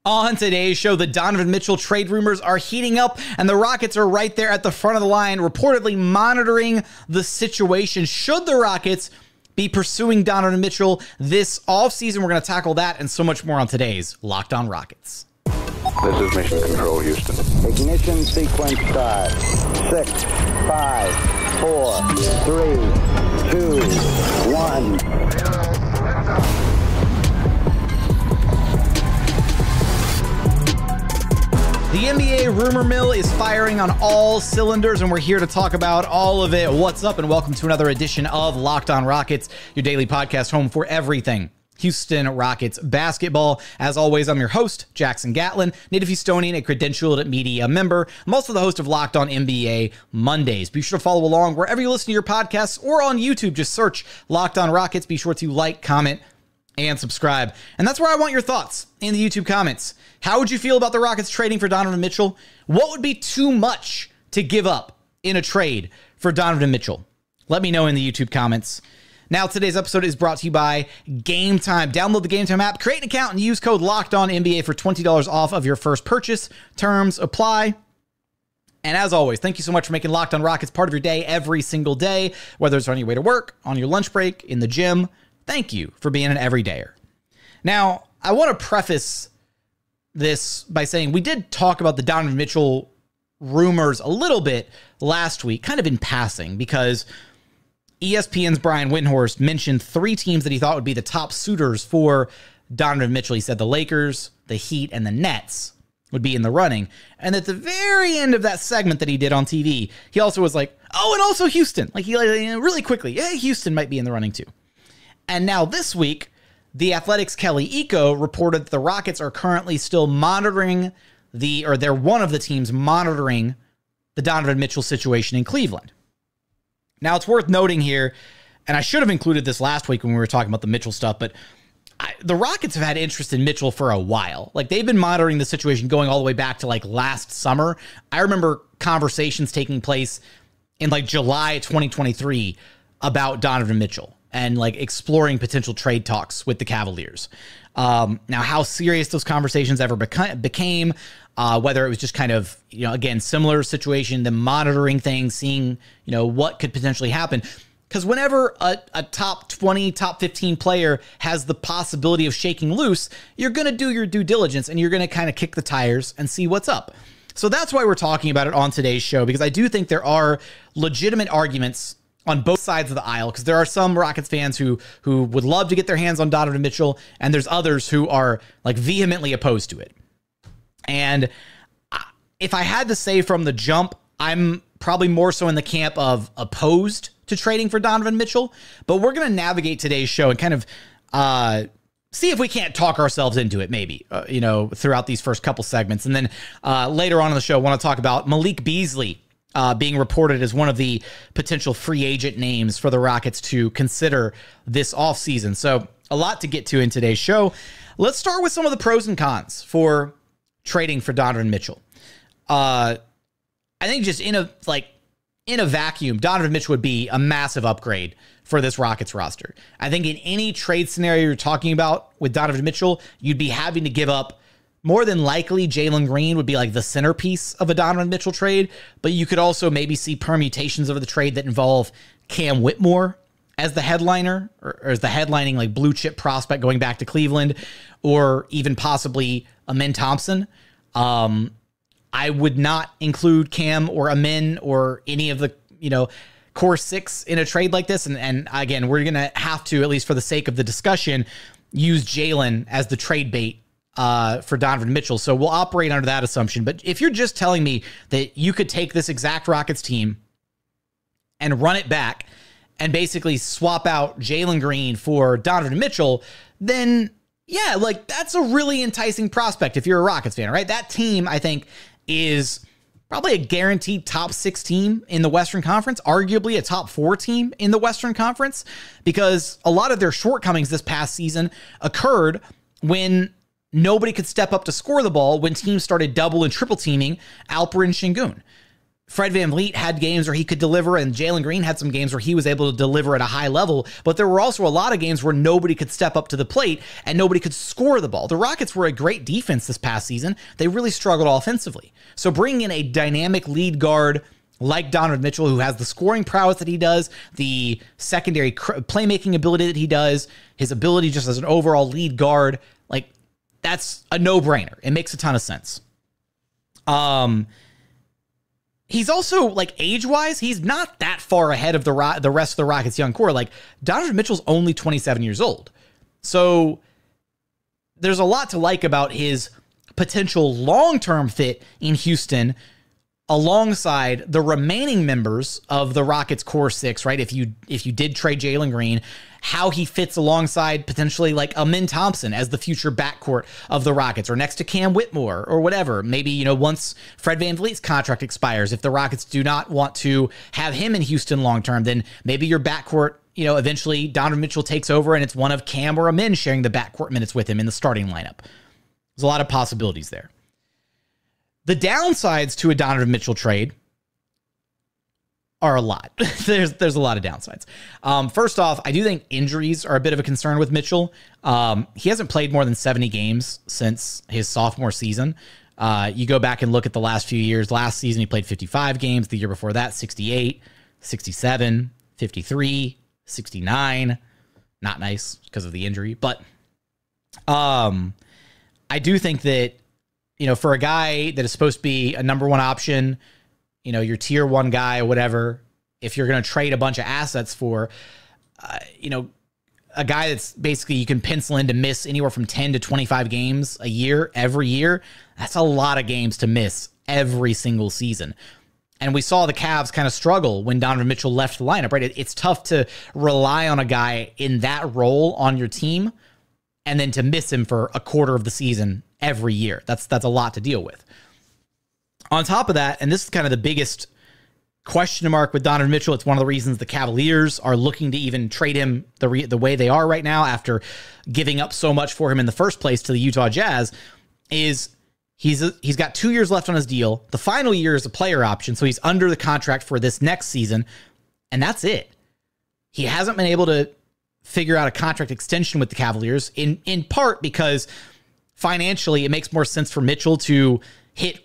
On today's show, the Donovan Mitchell trade rumors are heating up, and the Rockets are right there at the front of the line, reportedly monitoring the situation. Should the Rockets be pursuing Donovan Mitchell this offseason? We're going to tackle that and so much more on today's Locked On Rockets. This is Mission Control, Houston. Ignition sequence start. 6, 5, 4, 3, 2, 1. The NBA rumor mill is firing on all cylinders, and we're here to talk about all of it. What's up, and welcome to another edition of Locked On Rockets, your daily podcast home for everything Houston Rockets basketball. As always, I'm your host, Jackson Gatlin, native Houstonian, a credentialed media member. I'm also the host of Locked On NBA Mondays. Be sure to follow along wherever you listen to your podcasts or on YouTube. Just search Locked On Rockets. Be sure to like, comment, and subscribe. And that's where I want your thoughts in the YouTube comments. How would you feel about the Rockets trading for Donovan Mitchell? What would be too much to give up in a trade for Donovan Mitchell? Let me know in the YouTube comments. Now, today's episode is brought to you by Game Time. Download the Game Time app, create an account, and use code LOCKEDONNBA for $20 off of your first purchase. Terms apply. And as always, thank you so much for making Locked On Rockets part of your day every single day, whether it's on your way to work, on your lunch break, in the gym. Thank you for being an everydayer. Now, I want to preface this by saying we did talk about the Donovan Mitchell rumors a little bit last week, kind of in passing, because ESPN's Brian Windhorst mentioned 3 teams that he thought would be the top suitors for Donovan Mitchell. He said the Lakers, the Heat, and the Nets would be in the running. And at the very end of that segment that he did on TV, he also was like, oh, and also Houston. Like, he really quickly, yeah, Houston might be in the running too. And now this week, The Athletic's Kelly Iko reported that the Rockets are currently still monitoring they're one of the teams monitoring the Donovan Mitchell situation in Cleveland. Now, it's worth noting here, and I should have included this last week when we were talking about the Mitchell stuff, but the Rockets have had interest in Mitchell for a while. Like, they've been monitoring the situation going all the way back to, like, last summer. I remember conversations taking place in, like, July 2023 about Donovan Mitchell and like exploring potential trade talks with the Cavaliers. Now, how serious those conversations ever became, whether it was just kind of, again, similar situation, them monitoring things, seeing, what could potentially happen. Because whenever a top 20, top 15 player has the possibility of shaking loose, you're going to do your due diligence and you're going to kind of kick the tires and see what's up. So that's why we're talking about it on today's show, because I do think there are legitimate arguments on both sides of the aisle, because there are some Rockets fans who would love to get their hands on Donovan Mitchell, and there's others who are like vehemently opposed to it. And if I had to say from the jump, I'm probably more so in the camp of opposed to trading for Donovan Mitchell, but we're going to navigate today's show and kind of see if we can't talk ourselves into it, maybe, throughout these first couple segments. And then later on in the show, I want to talk about Malik Beasley being reported as one of the potential free agent names for the Rockets to consider this offseason. So a lot to get to in today's show. Let's start with some of the pros and cons for trading for Donovan Mitchell. I think just in a vacuum, Donovan Mitchell would be a massive upgrade for this Rockets roster. I think in any trade scenario you're talking about with Donovan Mitchell, you'd be having to give up more than likely. Jalen Green would be like the centerpiece of a Donovan Mitchell trade, but you could also maybe see permutations of the trade that involve Cam Whitmore as the headliner, or as the headlining like blue chip prospect going back to Cleveland, or even possibly Amen Thompson. I would not include Cam or Amen or any of the, core 6 in a trade like this. And again, we're going to have to, at least for the sake of the discussion, use Jalen as the trade bait for Donovan Mitchell. So we'll operate under that assumption. But if you're just telling me that you could take this exact Rockets team and run it back and basically swap out Jalen Green for Donovan Mitchell, then yeah, like that's a really enticing prospect if you're a Rockets fan, right? That team, I think, is probably a guaranteed top 6 team in the Western Conference, arguably a top 4 team in the Western Conference, because a lot of their shortcomings this past season occurred when nobody could step up to score the ball, when teams started double and triple teaming Alperen and Sengun. Fred VanVleet had games where he could deliver, and Jalen Green had some games where he was able to deliver at a high level, but there were also a lot of games where nobody could step up to the plate and nobody could score the ball. The Rockets were a great defense this past season. They really struggled offensively. So bringing in a dynamic lead guard like Donovan Mitchell, who has the scoring prowess that he does, the secondary playmaking ability that he does, his ability just as an overall lead guard, like, that's a no-brainer. It makes a ton of sense. He's also, like, age-wise, he's not that far ahead of the rest of the Rockets' young core. Like, Donovan Mitchell's only 27 years old. So there's a lot to like about his potential long-term fit in Houston alongside the remaining members of the Rockets' core six, right? If you did trade Jalen Green, how he fits alongside potentially like a Min Thompson as the future backcourt of the Rockets, or next to Cam Whitmore or whatever. Maybe, you know, once Fred VanVleet's contract expires, if the Rockets do not want to have him in Houston long-term, then maybe your backcourt, you know, eventually Donovan Mitchell takes over and it's one of Cam or a Min sharing the backcourt minutes with him in the starting lineup. There's a lot of possibilities there. The downsides to a Donovan Mitchell trade are a lot. There's a lot of downsides. First off, I do think injuries are a bit of a concern with Mitchell. He hasn't played more than 70 games since his sophomore season. You go back and look at the last few years. Last season, he played 55 games. The year before that, 68, 67, 53, 69. Not nice because of the injury. But I do think that, you know, for a guy that is supposed to be a number one option, you know, your tier one guy or whatever, if you're going to trade a bunch of assets for, you know, a guy that's basically you can pencil in to miss anywhere from 10 to 25 games a year, every year, that's a lot of games to miss every single season. And we saw the Cavs kind of struggle when Donovan Mitchell left the lineup, right? It's tough to rely on a guy in that role on your team and then to miss him for a quarter of the season every year. That's a lot to deal with. On top of that, and this is kind of the biggest question mark with Donovan Mitchell, it's one of the reasons the Cavaliers are looking to even trade him the way they are right now after giving up so much for him in the first place to the Utah Jazz, is he's got 2 years left on his deal. The final year is a player option, so he's under the contract for this next season, and that's it. He hasn't been able to figure out a contract extension with the Cavaliers, in part because financially it makes more sense for Mitchell to hit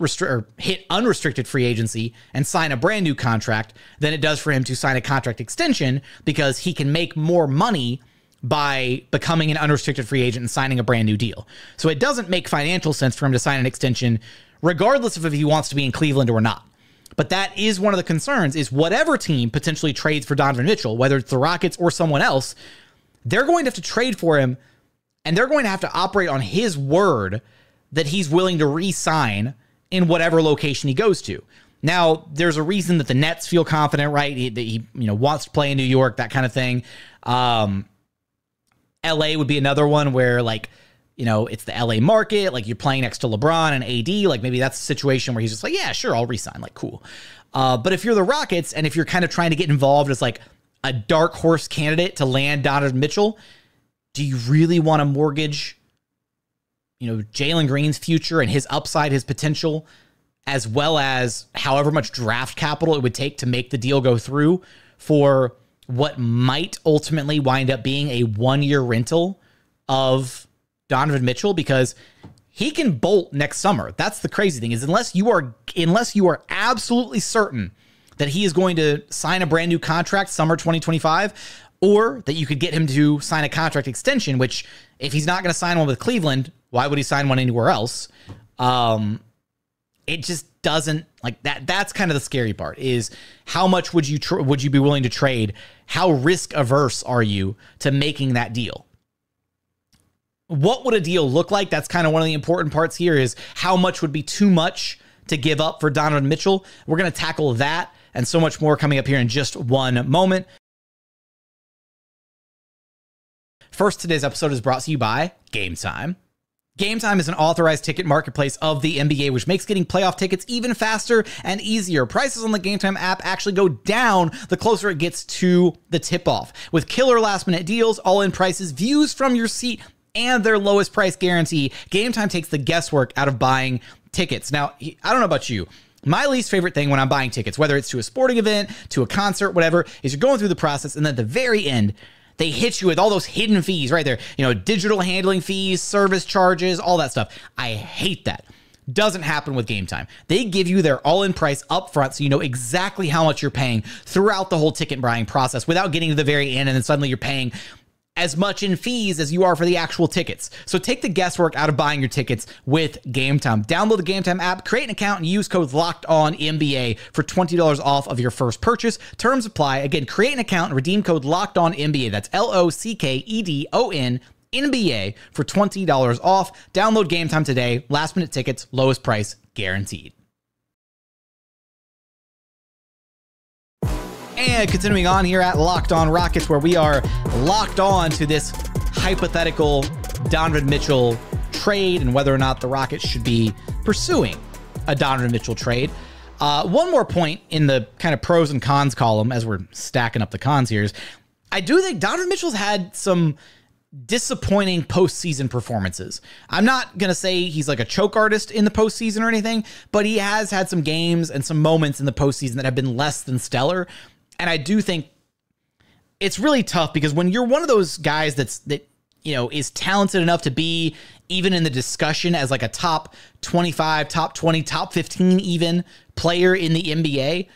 unrestricted free agency and sign a brand new contract than it does for him to sign a contract extension, because he can make more money by becoming an unrestricted free agent and signing a brand new deal. So it doesn't make financial sense for him to sign an extension regardless of if he wants to be in Cleveland or not. But that is one of the concerns, is whatever team potentially trades for Donovan Mitchell, whether it's the Rockets or someone else, they're going to have to trade for him, and they're going to have to operate on his word that he's willing to re-sign in whatever location he goes to. Now, there's a reason that the Nets feel confident, right? That he wants to play in New York, that kind of thing. LA would be another one where, like, you know, it's the LA market, like you're playing next to LeBron and AD, like maybe that's a situation where he's just like, yeah, sure, I'll re-sign, like, cool. But if you're the Rockets and if you're kind of trying to get involved as like a dark horse candidate to land Donovan Mitchell, do you really want to mortgage, you know, Jalen Green's future and his upside, his potential, as well as however much draft capital it would take to make the deal go through for what might ultimately wind up being a one-year rental of Donovan Mitchell? Because he can bolt next summer. That's the crazy thing, is unless you are absolutely certain that he is going to sign a brand new contract summer 2025, or that you could get him to sign a contract extension, which if he's not going to sign one with Cleveland, why would he sign one anywhere else? It just doesn't, like, that. That's kind of the scary part, is how much would you be willing to trade? How risk averse are you to making that deal? What would a deal look like? That's kind of one of the important parts here, is how much would be too much to give up for Donovan Mitchell. We're going to tackle that and so much more coming up here in just one moment. First, today's episode is brought to you by Game Time. Game Time is an authorized ticket marketplace of the NBA, which makes getting playoff tickets even faster and easier. Prices on the Game Time app actually go down the closer it gets to the tip-off. With killer last-minute deals, all-in prices, views from your seat, and their lowest price guarantee, Game Time takes the guesswork out of buying tickets. Now, I don't know about you, My least favorite thing when I'm buying tickets, whether it's to a sporting event, to a concert, whatever, is you're going through the process, and then at the very end, they hit you with all those hidden fees right there. You know, digital handling fees, service charges, all that stuff. I hate that. Doesn't happen with Game Time. They give you their all-in price up front, so you know exactly how much you're paying throughout the whole ticket buying process without getting to the very end, and then suddenly you're paying as much in fees as you are for the actual tickets. So take the guesswork out of buying your tickets with Game Time. Download the Game Time app, create an account, and use code LOCKEDONNBA for $20 off of your first purchase. Terms apply. Again, create an account and redeem code LOCKEDONNBA. That's LOCKEDON NBA for $20 off. Download Game Time today. Last minute tickets, lowest price guaranteed. And continuing on here at Locked On Rockets, where we are locked on to this hypothetical Donovan Mitchell trade and whether or not the Rockets should be pursuing a Donovan Mitchell trade. One more point in the kind of pros and cons column as we're stacking up the cons here is I do think Donovan Mitchell's had some disappointing postseason performances. I'm not going to say he's like a choke artist in the postseason or anything, but he has had some games and some moments in the postseason that have been less than stellar. And I do think it's really tough because when you're one of those guys that is talented enough to be even in the discussion as like a top 25, top 20, top 15 even player in the NBA,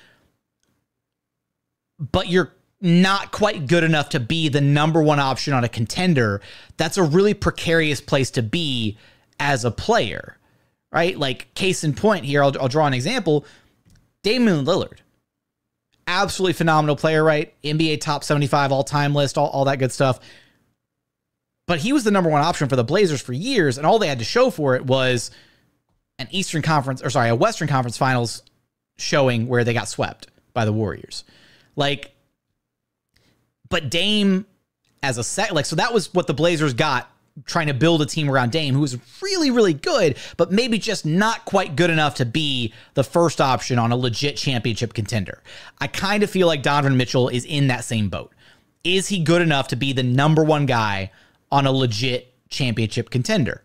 but you're not quite good enough to be the number one option on a contender, that's a really precarious place to be as a player, right? Like case in point here, I'll draw an example. Damian Lillard. Absolutely phenomenal player, right? NBA top 75 all-time list, all that good stuff. But he was the number one option for the Blazers for years, and all they had to show for it was a Western Conference Finals showing where they got swept by the Warriors. But Dame as a so that was what the Blazers got trying to build a team around Dame, who was really, really good, but maybe just not quite good enough to be the first option on a legit championship contender. I kind of feel like Donovan Mitchell is in that same boat. Is he good enough to be the number one guy on a legit championship contender?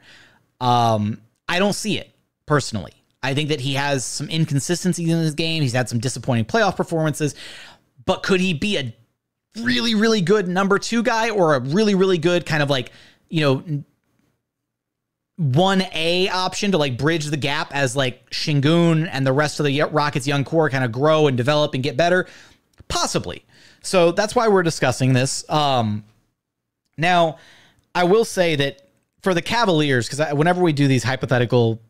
I don't see it, personally. I think that he has some inconsistencies in his game. He's had some disappointing playoff performances, but could he be a really, really good number two guy or a really, really good kind of 1A option to bridge the gap as Sengun and the rest of the Rockets young core kind of grow and develop and get better? Possibly. So that's why we're discussing this. Now, I will say that for the Cavaliers, because whenever we do these hypothetical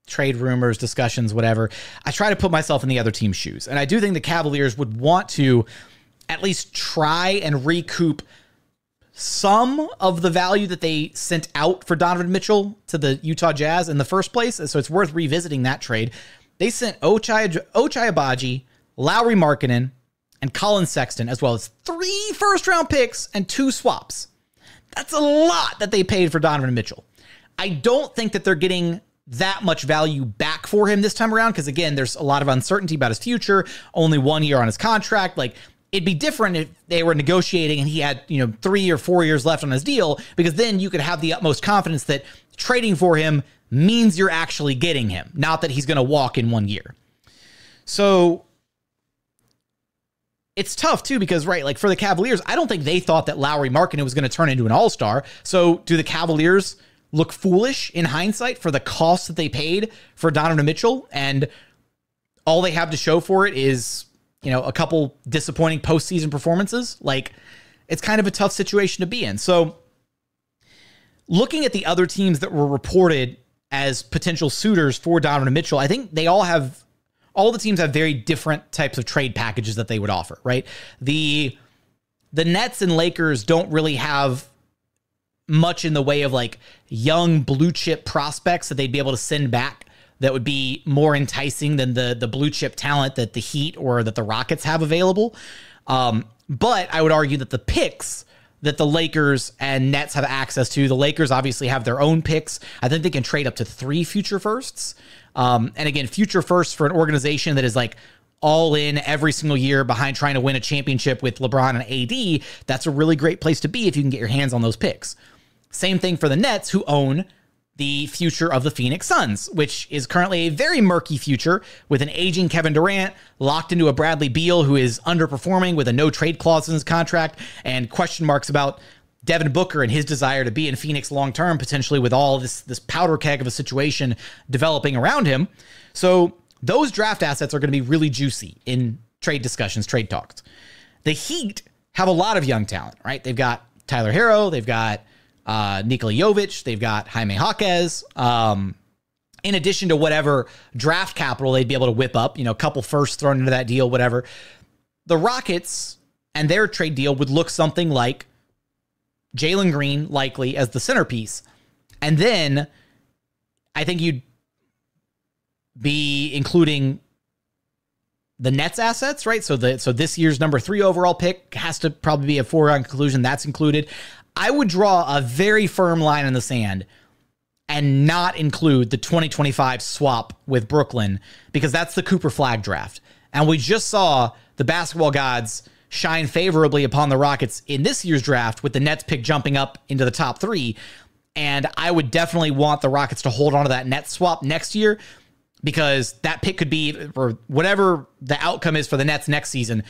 trade rumors, discussions, whatever, I try to put myself in the other team's shoes. And I do think the Cavaliers would want to at least try and recoup some of the value that they sent out for Donovan Mitchell to the Utah Jazz in the first place. So it's worth revisiting that trade. They sent Ochai Agbaji, Lauri Markkanen, and Colin Sexton, as well as 3 first-round picks and 2 swaps. That's a lot that they paid for Donovan Mitchell. I don't think that they're getting that much value back for him this time around because, again, there's a lot of uncertainty about his future, only 1 year on his contract. It'd be different if they were negotiating and he had, 3 or 4 years left on his deal, because then you could have the utmost confidence that trading for him means you're actually getting him, not that he's going to walk in 1 year. So it's tough too, because for the Cavaliers, I don't think they thought that Lauri Markkanen was going to turn into an all-star. So do the Cavaliers look foolish in hindsight for the cost that they paid for Donovan Mitchell? And all they have to show for it is, a couple disappointing postseason performances? It's kind of a tough situation to be in. So looking at the other teams that were reported as potential suitors for Donovan Mitchell, I think all the teams have very different types of trade packages that they would offer, right? The Nets and Lakers don't really have much in the way of young blue chip prospects that they'd be able to send back that would be more enticing than the blue chip talent that the Heat or that the Rockets have available. But I would argue that the picks that the Lakers and Nets have access to, the Lakers obviously have their own picks. I think they can trade up to 3 future firsts. And again, future firsts for an organization that is all in every single year behind trying to win a championship with LeBron and AD, that's a really great place to be if you can get your hands on those picks. Same thing for the Nets, who own the future of the Phoenix Suns, which is currently a very murky future with an aging Kevin Durant locked into a Bradley Beal who is underperforming with a no trade clause in his contract, and question marks about Devin Booker and his desire to be in Phoenix long-term, potentially with all this powder keg of a situation developing around him. So those draft assets are going to be really juicy in trade discussions, trade talks. The Heat have a lot of young talent, right? They've got Tyler Herro, they've got Nikola Jovic, they've got Jaime Jaquez, in addition to whatever draft capital they'd be able to whip up, a couple firsts thrown into that deal, whatever. The Rockets and their trade deal would look something like Jalen Green likely as the centerpiece. And then I think you'd be including the Nets assets, right? So this year's number 3 overall pick has to probably be a foregone conclusion. That's included. I would draw a very firm line in the sand and not include the 2025 swap with Brooklyn, because that's the Cooper Flag draft. And we just saw the basketball gods shine favorably upon the Rockets in this year's draft with the Nets pick jumping up into the top 3. And I would definitely want the Rockets to hold on to that Nets swap next year, because that pick could be, or whatever the outcome is for the Nets next season,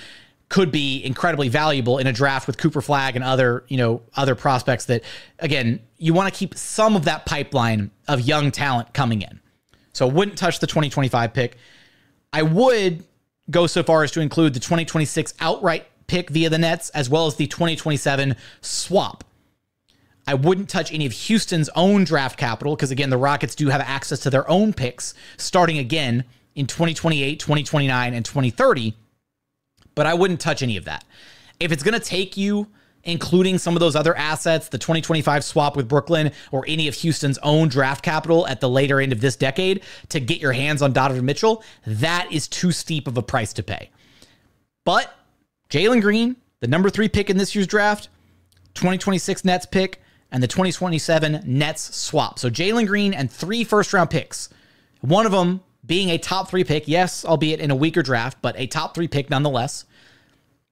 could be incredibly valuable in a draft with Cooper Flag and other prospects that, again, you want to keep some of that pipeline of young talent coming in. So wouldn't touch the 2025 pick. I would go so far as to include the 2026 outright pick via the Nets, as well as the 2027 swap. I wouldn't touch any of Houston's own draft capital, because again, the Rockets do have access to their own picks starting again in 2028, 2029, and 2030. But I wouldn't touch any of that. If it's going to take you including some of those other assets, the 2025 swap with Brooklyn, or any of Houston's own draft capital at the later end of this decade to get your hands on Donovan Mitchell, that is too steep of a price to pay. But Jalen Green, the number 3 pick in this year's draft, 2026 Nets pick, and the 2027 Nets swap. So Jalen Green and 3 first-round picks, one of them being a top 3 pick, yes, albeit in a weaker draft, but a top 3 pick nonetheless.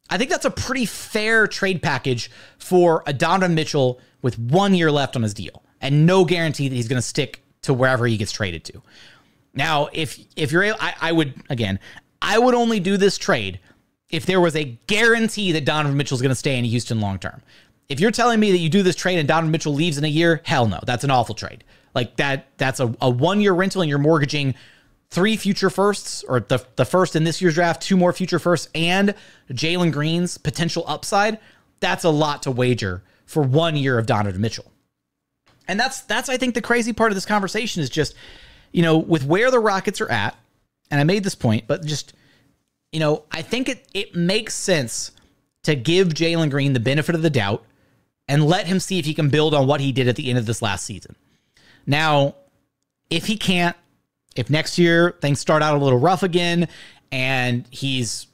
I think that's a pretty fair trade package for a Donovan Mitchell with 1 year left on his deal and no guarantee that he's going to stick to wherever he gets traded to. Now, if you're able, I would only do this trade if there was a guarantee that Donovan Mitchell is going to stay in Houston long term. If you're telling me that you do this trade and Donovan Mitchell leaves in a year, hell no, that's an awful trade. Like that's a 1 year rental and you're mortgaging 3 future firsts, or the first in this year's draft, 2 more future firsts, and Jalen Green's potential upside. That's a lot to wager for 1 year of Donovan Mitchell. And that's I think the crazy part of this conversation is just, with where the Rockets are at, and I made this point, but just, I think it makes sense to give Jalen Green the benefit of the doubt and let him see if he can build on what he did at the end of this last season. Now, if he can't, if next year things start out a little rough again and he's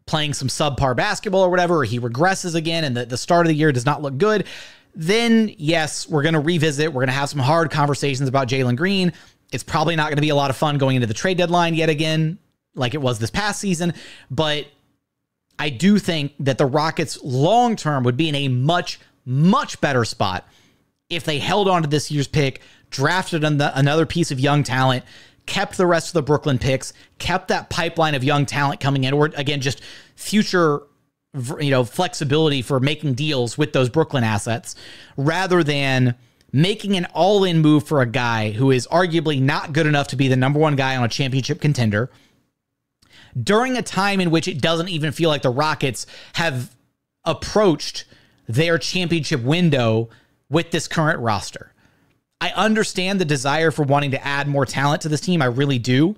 playing some subpar basketball or whatever, or he regresses again and the start of the year does not look good, then yes, we're going to revisit. We're going to have some hard conversations about Jalen Green. It's probably not going to be a lot of fun going into the trade deadline yet again, like it was this past season. But I do think that the Rockets long-term would be in a much, much better spot if they held on to this year's pick, drafted another piece of young talent, kept the rest of the Brooklyn picks, kept that pipeline of young talent coming in, or again, just future, flexibility for making deals with those Brooklyn assets, rather than making an all-in move for a guy who is arguably not good enough to be the number 1 guy on a championship contender during a time in which it doesn't even feel like the Rockets have approached their championship window with this current roster. I understand the desire for wanting to add more talent to this team. I really do.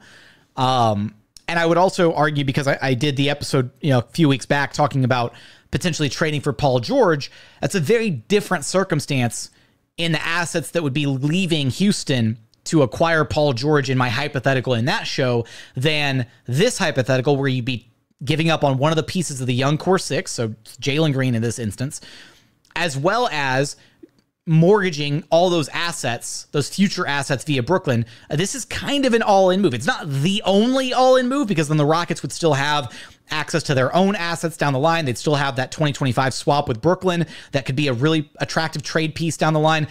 And I would also argue, because I did the episode a few weeks back talking about potentially trading for Paul George, that's a very different circumstance in the assets that would be leaving Houston to acquire Paul George in my hypothetical in that show than this hypothetical where you'd be giving up on one of the pieces of the young core 6, so Jalen Green in this instance, as well as mortgaging all those assets, those future assets via Brooklyn. This is kind of an all-in move. It's not the only all-in move, because then the Rockets would still have access to their own assets down the line. They'd still have that 2025 swap with Brooklyn that could be a really attractive trade piece down the line.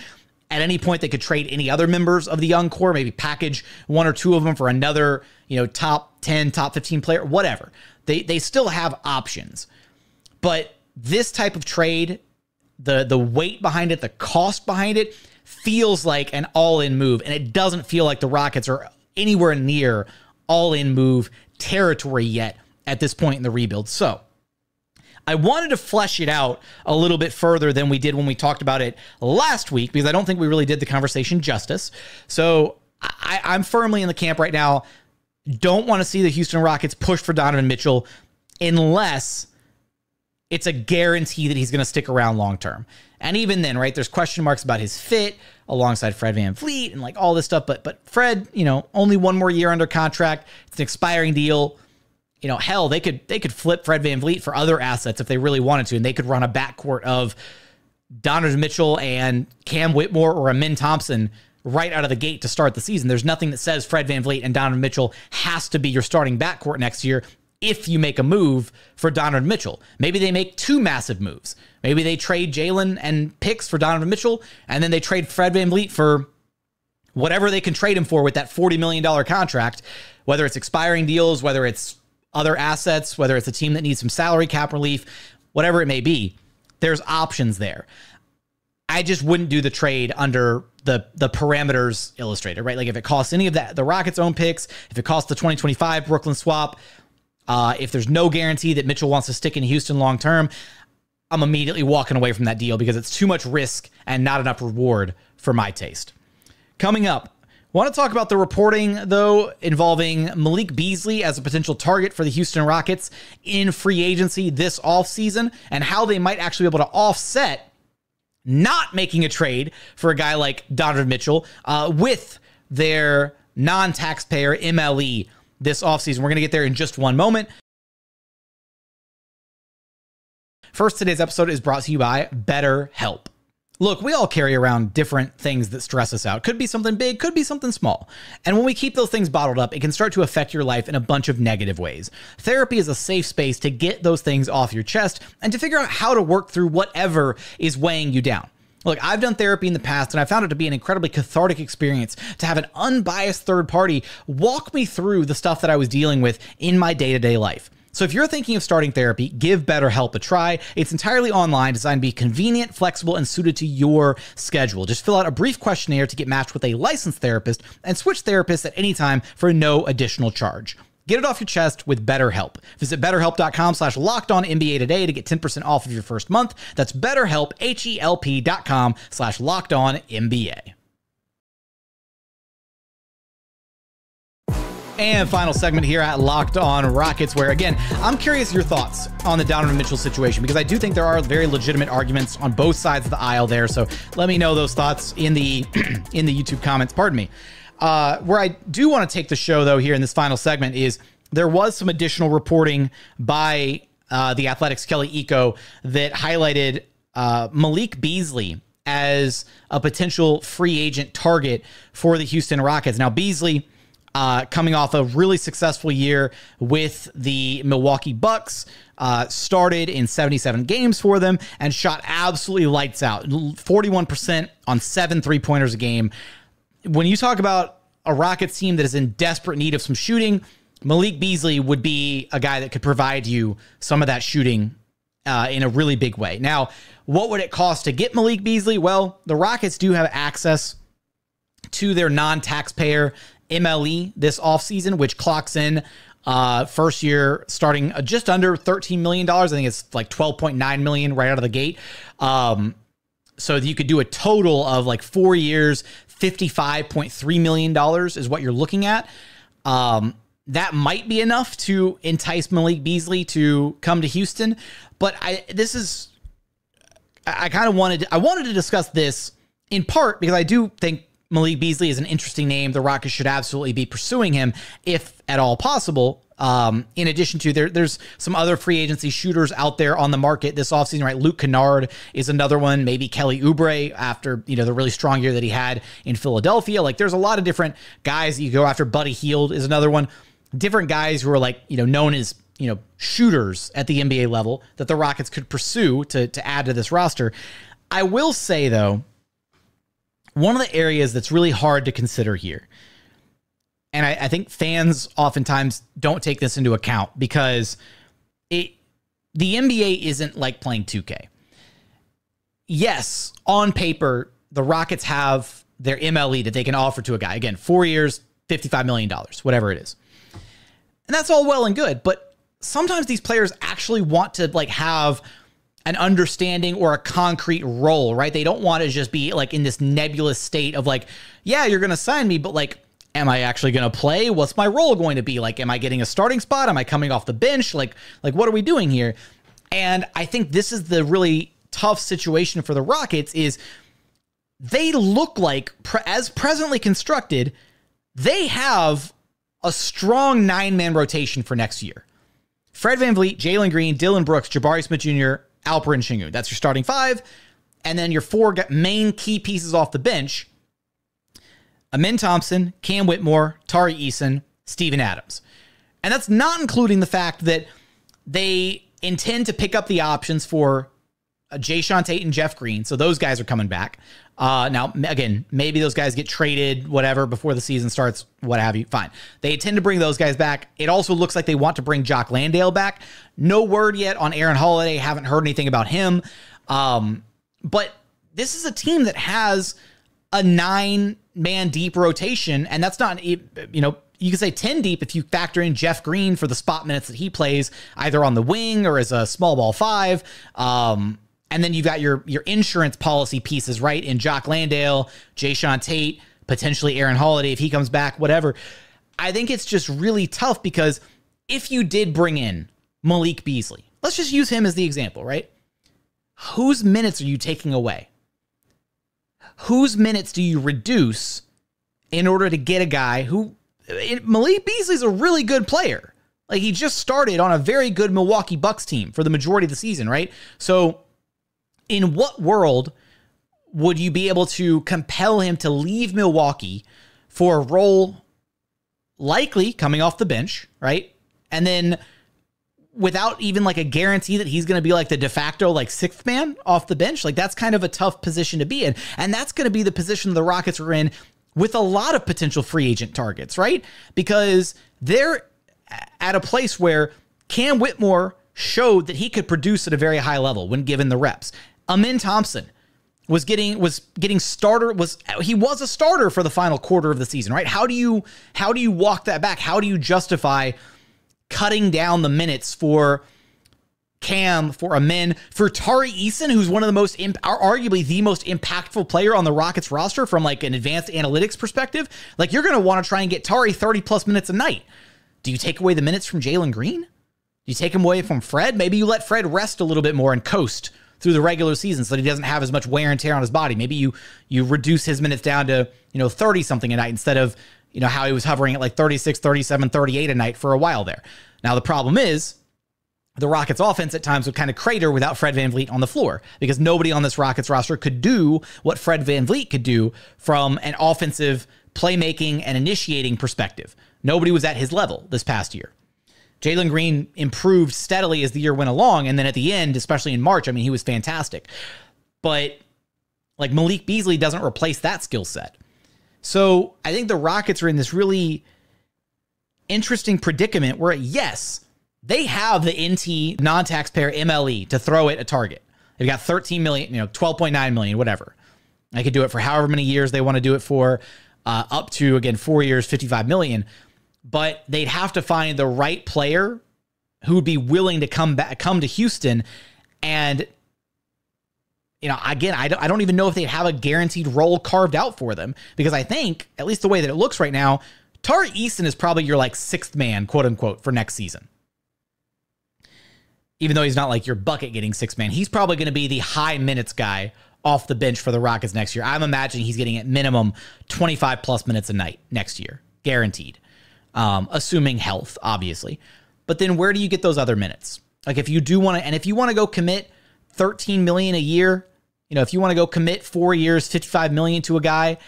At any point, they could trade any other members of the young core, maybe package one or two of them for another, top 10, top 15 player, whatever. They still have options. But this type of trade, the weight behind it, the cost behind it, feels like an all-in move, and it doesn't feel like the Rockets are anywhere near all-in move territory yet at this point in the rebuild. So I wanted to flesh it out a little bit further than we did when we talked about it last week, because I don't think we really did the conversation justice. So I'm firmly in the camp right now. Don't want to see the Houston Rockets push for Donovan Mitchell unless it's a guarantee that he's going to stick around long term. And even then, right, there's question marks about his fit alongside Fred VanVleet and like all this stuff. But Fred, only one more year under contract. It's an expiring deal. Hell, they could flip Fred VanVleet for other assets if they really wanted to, and they could run a backcourt of Donovan Mitchell and Cam Whitmore or Amin Thompson right out of the gate to start the season. There's nothing that says Fred VanVleet and Donovan Mitchell has to be your starting backcourt next year if you make a move for Donovan Mitchell. Maybe they make two massive moves. Maybe they trade Jalen and picks for Donovan Mitchell, and then they trade Fred VanVleet for whatever they can trade him for with that $40 million contract, whether it's expiring deals, whether it's other assets, whether it's a team that needs some salary cap relief, whatever it may be. There's options there. I just wouldn't do the trade under the parameters illustrated, right? Like if it costs any of that, the Rockets' own picks, if it costs the 2025 Brooklyn swap, if there's no guarantee that Mitchell wants to stick in Houston long term, I'm immediately walking away from that deal because it's too much risk and not enough reward for my taste. Coming up, want to talk about the reporting, though, involving Malik Beasley as a potential target for the Houston Rockets in free agency this offseason and how they might actually be able to offset not making a trade for a guy like Donovan Mitchell with their non-taxpayer MLE this offseason. We're going to get there in just one moment. First, today's episode is brought to you by BetterHelp. Look, we all carry around different things that stress us out. Could be something big, could be something small. And when we keep those things bottled up, it can start to affect your life in a bunch of negative ways. Therapy is a safe space to get those things off your chest and to figure out how to work through whatever is weighing you down. Look, I've done therapy in the past, and I found it to be an incredibly cathartic experience to have an unbiased third party walk me through the stuff that I was dealing with in my day-to-day life. So if you're thinking of starting therapy, give BetterHelp a try. It's entirely online, designed to be convenient, flexible, and suited to your schedule. Just fill out a brief questionnaire to get matched with a licensed therapist and switch therapists at any time for no additional charge. Get it off your chest with BetterHelp. Visit BetterHelp.com/LockedOnNBA today to get 10% off of your first month. That's BetterHelp, HELP.com/LockedOnNBA. And final segment here at Locked On Rockets, where, again, I'm curious your thoughts on the Donovan Mitchell situation, because I do think there are very legitimate arguments on both sides of the aisle there. So let me know those thoughts in the in the YouTube comments. Pardon me. Where I do want to take the show, though, here in this final segment is there was some additional reporting by the Athletic's Kelly Iko that highlighted Malik Beasley as a potential free agent target for the Houston Rockets. Now, Beasley, coming off a really successful year with the Milwaukee Bucks, started in 77 games for them and shot absolutely lights out. 41% on 7 3-pointers a game. When you talk about a Rockets team that is in desperate need of some shooting, Malik Beasley would be a guy that could provide you some of that shooting in a really big way. Now, what would it cost to get Malik Beasley? Well, the Rockets do have access to their non-taxpayer MLE this offseason, which clocks in first year starting just under $13 million. I think it's like $12.9 million right out of the gate. So you could do a total of like 4 years, $55.3 million is what you're looking at. That might be enough to entice Malik Beasley to come to Houston. But I wanted to discuss this in part because I do think Malik Beasley is an interesting name. The Rockets should absolutely be pursuing him if at all possible. In addition to there's some other free agency shooters out there on the market this offseason, right? Luke Kennard is another one. Maybe Kelly Oubre after, the really strong year that he had in Philadelphia. Like there's a lot of different guys that you go after. Buddy Hield is another one. Different guys who are like, known as, shooters at the NBA level that the Rockets could pursue to add to this roster. I will say though, one of the areas that's really hard to consider here, and I think fans oftentimes don't take this into account because the NBA isn't like playing 2K. Yes, on paper, the Rockets have their MLE that they can offer to a guy. Again, 4 years, $55 million, whatever it is. And that's all well and good, but sometimes these players actually want to like have an understanding or a concrete role, right? They don't want to just be like in this nebulous state of like, yeah, you're going to sign me, but like, am I actually going to play? What's my role going to be? Like, am I getting a starting spot? Am I coming off the bench? Like what are we doing here? And I think this is the really tough situation for the Rockets is they look like, as presently constructed, they have a strong 9-man rotation for next year. Fred VanVleet, Jalen Green, Dillon Brooks, Jabari Smith Jr., Alperen, Sengun. That's your starting 5. And then your 4 main key pieces off the bench: Amen Thompson, Cam Whitmore, Tari Eason, Steven Adams. And that's not including the fact that they intend to pick up the options for Jae'Sean Tate and Jeff Green. So those guys are coming back. Now, again, maybe those guys get traded, whatever, before the season starts, what have you. Fine. They intend to bring those guys back. It also looks like they want to bring Jock Landale back. No word yet on Aaron Holiday. Haven't heard anything about him. But this is a team that has a 9-man deep rotation, and that's not, you know, you could say 10 deep if you factor in Jeff Green for the spot minutes that he plays either on the wing or as a small ball 5. And then you've got your insurance policy pieces, right? In Jock Landale, Jae'Sean Tate, potentially Aaron Holiday if he comes back, whatever. I think it's just really tough because if you did bring in Malik Beasley, let's just use him as the example, right? Whose minutes are you taking away? Whose minutes do you reduce in order to get a guy who... Malik Beasley's a really good player. Like, he just started on a very good Milwaukee Bucks team for the majority of the season, right? So in what world would you be able to compel him to leave Milwaukee for a role likely coming off the bench, right? And then without even like a guarantee that he's going to be like the de facto like 6th man off the bench, like that's kind of a tough position to be in. And that's going to be the position the Rockets are in with a lot of potential free agent targets, right? Because they're at a place where Cam Whitmore showed that he could produce at a very high level when given the reps. Amen Thompson was getting starter, he was a starter for the final quarter of the season, right? How do you walk that back? How do you justify cutting down the minutes for Cam, for Amen, for Tari Eason, who's one of the most, arguably the most impactful player on the Rockets roster from like an advanced analytics perspective? Like, you're going to want to try and get Tari 30 plus minutes a night. Do you take away the minutes from Jalen Green? Do you take him away from Fred? Maybe you let Fred rest a little bit more and coast through the regular season so that he doesn't have as much wear and tear on his body. Maybe you reduce his minutes down to, 30 something a night instead of, how he was hovering at like 36, 37, 38 a night for a while there. Now, the problem is the Rockets offense at times would kind of crater without Fred VanVleet on the floor because nobody on this Rockets roster could do what Fred VanVleet could do from an offensive playmaking and initiating perspective. Nobody was at his level this past year. Jalen Green improved steadily as the year went along, and then at the end, especially in March, I mean, he was fantastic. But like Malik Beasley doesn't replace that skill set. So I think the Rockets are in this really interesting predicament where, yes, they have the NT non-taxpayer MLE to throw at a target. They've got 13 million, 12.9 million, whatever. They could do it for however many years they want to do it for, up to, again, 4 years, 55 million. But they'd have to find the right player who would be willing to come to Houston. And, again, I don't even know if they have a guaranteed role carved out for them, because I think, at least the way that it looks right now, Tari Eason is probably your like 6th man, quote unquote, for next season. Even though he's not like your bucket getting 6th man, he's probably going to be the high minutes guy off the bench for the Rockets next year. I'm imagining he's getting at minimum 25 plus minutes a night next year, guaranteed. Assuming health, obviously. But then where do you get those other minutes? Like, if you do want to, and if you want to go commit 13 million a year, if you want to go commit 4 years, 55 million to a guy,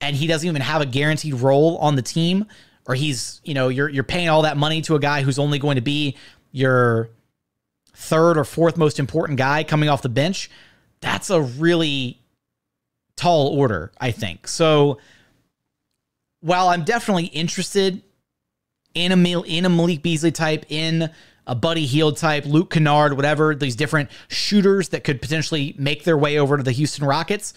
and he doesn't even have a guaranteed role on the team, or he's, you're paying all that money to a guy who's only going to be your 3rd or 4th most important guy coming off the bench, that's a really tall order, I think. So while I'm definitely interested in a Malik Beasley type, in a Buddy Hield type, Luke Kennard, whatever, these different shooters that could potentially make their way over to the Houston Rockets,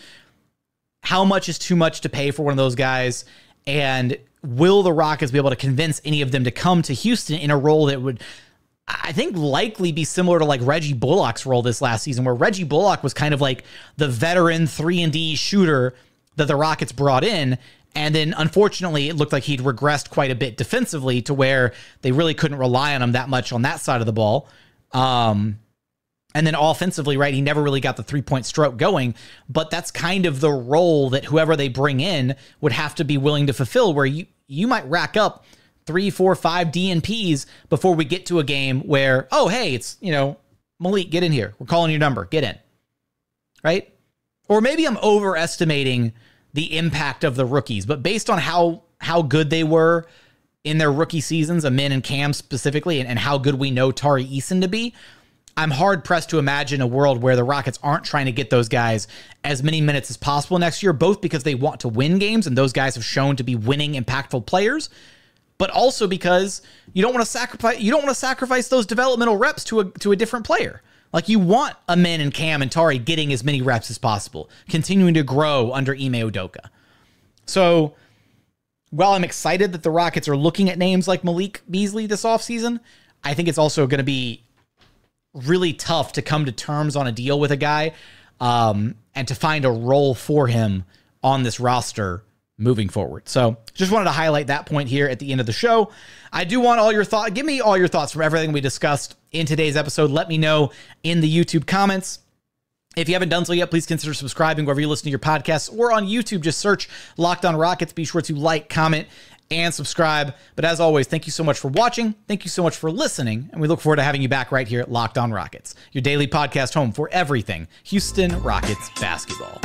how much is too much to pay for one of those guys? And will the Rockets be able to convince any of them to come to Houston in a role that would, I think, likely be similar to like Reggie Bullock's role this last season, where Reggie Bullock was kind of like the veteran 3-and-D shooter that the Rockets brought in. And then, unfortunately, it looked like he'd regressed quite a bit defensively to where they really couldn't rely on him that much on that side of the ball. And then offensively, right, he never really got the three-point stroke going. But that's kind of the role that whoever they bring in would have to be willing to fulfill, where you might rack up 3, 4, 5 DNPs before we get to a game where, oh, hey, it's, Malik, get in here. We're calling your number. Get in. Right? Or maybe I'm overestimating the impact of the rookies, but based on how good they were in their rookie seasons, Amin and Cam specifically, and how good we know Tari Eason to be, I'm hard-pressed to imagine a world where the Rockets aren't trying to get those guys as many minutes as possible next year, both because they want to win games, and those guys have shown to be winning, impactful players, but also because you don't want to sacrifice those developmental reps to a different player. Like, you want Amin and Cam and Tari getting as many reps as possible, continuing to grow under Ime Udoka. So while I'm excited that the Rockets are looking at names like Malik Beasley this offseason, I think it's also going to be really tough to come to terms on a deal with a guy and to find a role for him on this roster moving forward. So just wanted to highlight that point here at the end of the show. I do want all your thoughts. Give me all your thoughts from everything we discussed in today's episode. Let me know in the YouTube comments. If you haven't done so yet, please consider subscribing wherever you listen to your podcasts, or on YouTube, just search Locked On Rockets. Be sure to like, comment, and subscribe. But as always, thank you so much for watching. Thank you so much for listening. And we look forward to having you back right here at Locked On Rockets, your daily podcast home for everything Houston Rockets basketball.